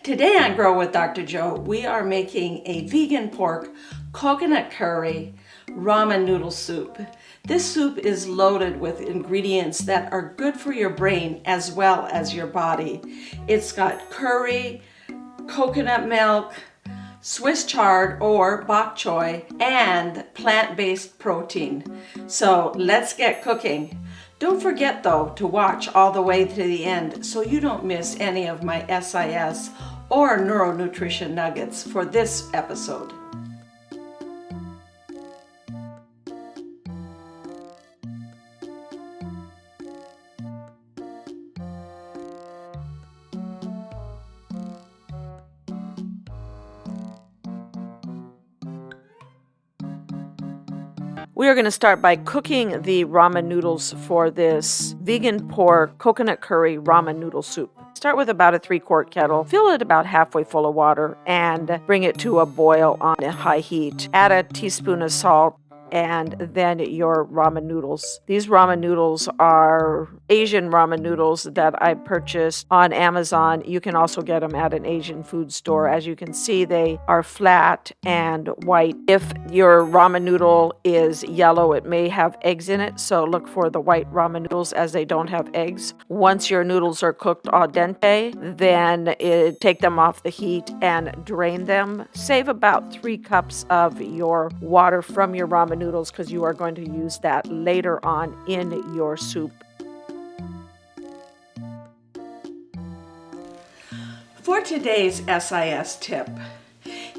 Today on Grow with Dr. Joe, we are making a vegan pork coconut curry ramen noodle soup. This soup is loaded with ingredients that are good for your brain as well as your body. It's got curry, coconut milk, Swiss chard or bok choy, and plant-based protein. So let's get cooking. Don't forget though to watch all the way to the end so you don't miss any of my SIS or Neuro nutrition nuggets for this episode. We are going to start by cooking the ramen noodles for this vegan pork coconut curry ramen noodle soup. Start with about a 3-quart kettle, fill it about halfway full of water, and bring it to a boil on a high heat. Add a teaspoon of salt and then your ramen noodles. These ramen noodles are Asian ramen noodles that I purchased on Amazon. You can also get them at an Asian food store. As you can see, they are flat and white. If your ramen noodle is yellow, it may have eggs in it, so look for the white ramen noodles as they don't have eggs. Once your noodles are cooked al dente, then take them off the heat and drain them. Save about 3 cups of your water from your ramen noodles because you are going to use that later on in your soup. For today's SIS tip,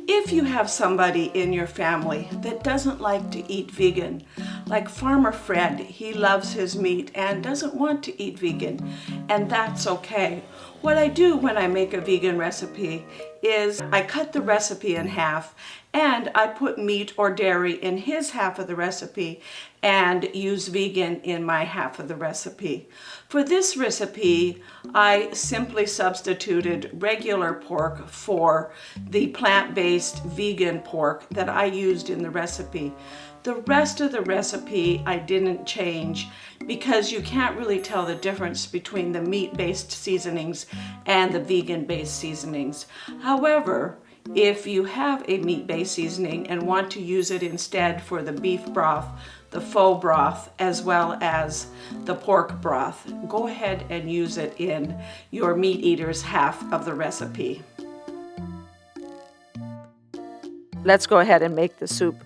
if you have somebody in your family that doesn't like to eat vegan, like Farmer Fred, he loves his meat and doesn't want to eat vegan, and that's okay. What I do when I make a vegan recipe is I cut the recipe in half and I put meat or dairy in his half of the recipe and use vegan in my half of the recipe. For this recipe, I simply substituted regular pork for the plant-based vegan pork that I used in the recipe. The rest of the recipe I didn't change because you can't really tell the difference between the meat-based seasonings and the vegan-based seasonings. However, if you have a meat-based seasoning and want to use it instead for the beef broth, the faux broth, as well as the pork broth, go ahead and use it in your meat eater's half of the recipe. Let's go ahead and make the soup.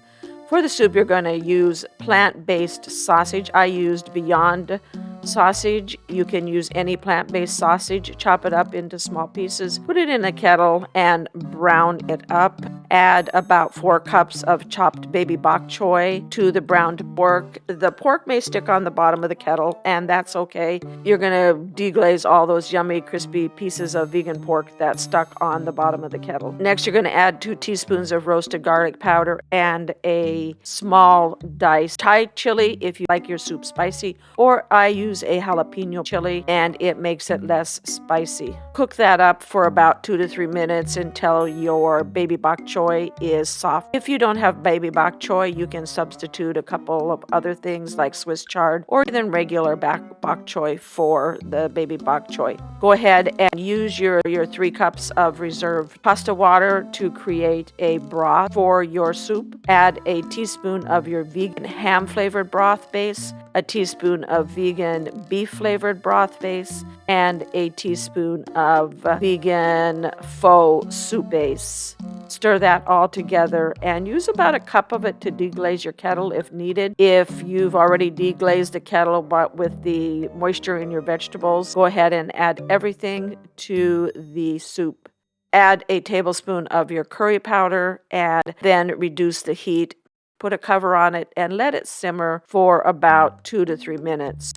For the soup, you're going to use plant-based sausage. I used Beyond sausage. You can use any plant-based sausage. Chop it up into small pieces. Put it in a kettle and brown it up. Add about 4 cups of chopped baby bok choy to the browned pork. The pork may stick on the bottom of the kettle, and that's okay. You're going to deglaze all those yummy, crispy pieces of vegan pork that stuck on the bottom of the kettle. Next, you're going to add 2 teaspoons of roasted garlic powder and a small diced Thai chili if you like your soup spicy, or I use a jalapeno chili and it makes it less spicy. Cook that up for about 2 to 3 minutes until your baby bok choy is soft. If you don't have baby bok choy, you can substitute a couple of other things like Swiss chard or even regular bok choy for the baby bok choy. Go ahead and use your 3 cups of reserved pasta water to create a broth for your soup. Add a teaspoon of your vegan ham flavored broth base, a teaspoon of vegan beef flavored broth base, and a teaspoon of vegan faux soup base. Stir that all together and use about a cup of it to deglaze your kettle if needed. If you've already deglazed the kettle but with the moisture in your vegetables, go ahead and add everything to the soup. Add a tablespoon of your curry powder and then reduce the heat. Put a cover on it and let it simmer for about 2 to 3 minutes.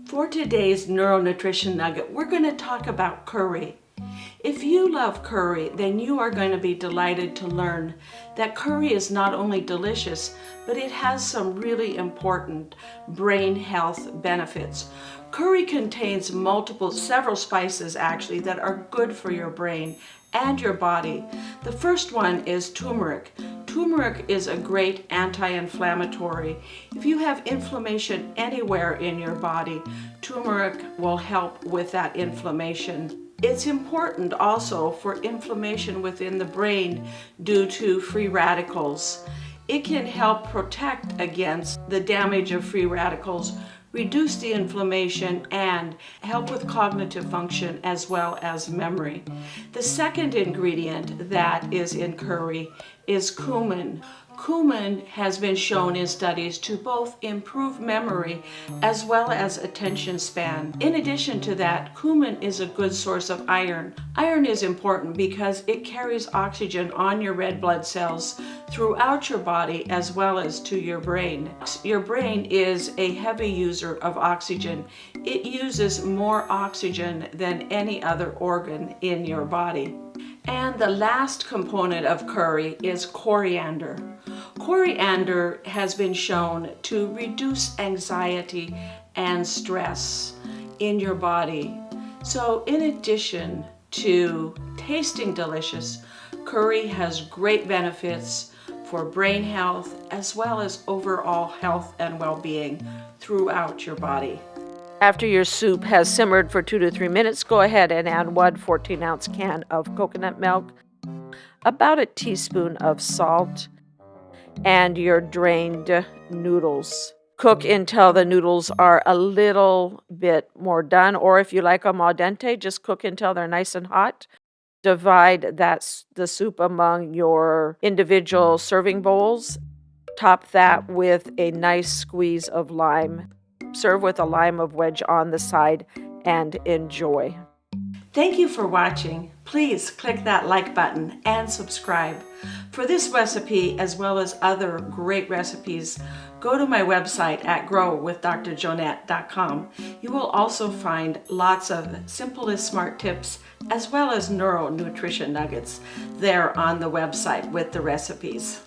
For today's Neuro Nutrition Nugget, we're going to talk about curry. If you love curry, then you are going to be delighted to learn that curry is not only delicious, but it has some really important brain health benefits. Curry contains several spices actually that are good for your brain and your body. The first one is turmeric. Turmeric is a great anti-inflammatory. If you have inflammation anywhere in your body, turmeric will help with that inflammation. It's important also for inflammation within the brain due to free radicals. It can help protect against the damage of free radicals, reduce the inflammation, and help with cognitive function as well as memory. The second ingredient that is in curry is cumin. Cumin has been shown in studies to both improve memory as well as attention span. In addition to that, cumin is a good source of iron. Iron is important because it carries oxygen on your red blood cells throughout your body as well as to your brain. Your brain is a heavy user of oxygen. It uses more oxygen than any other organ in your body. And the last component of curry is coriander. Coriander has been shown to reduce anxiety and stress in your body. So in addition to tasting delicious, curry has great benefits for brain health as well as overall health and well-being throughout your body. After your soup has simmered for 2 to 3 minutes, go ahead and add 1 14-ounce can of coconut milk, about a teaspoon of salt, and your drained noodles. Cook until the noodles are a little bit more done, or if you like them al dente, just cook until they're nice and hot. Divide the soup among your individual serving bowls. Top that with a nice squeeze of lime. Serve with a lime of wedge on the side and enjoy. Thank you for watching. Please click that like button and subscribe. For this recipe, as well as other great recipes, go to my website at growwithdrjoanette.com. You will also find lots of simple and smart tips, as well as Neuro nutrition nuggets there on the website with the recipes.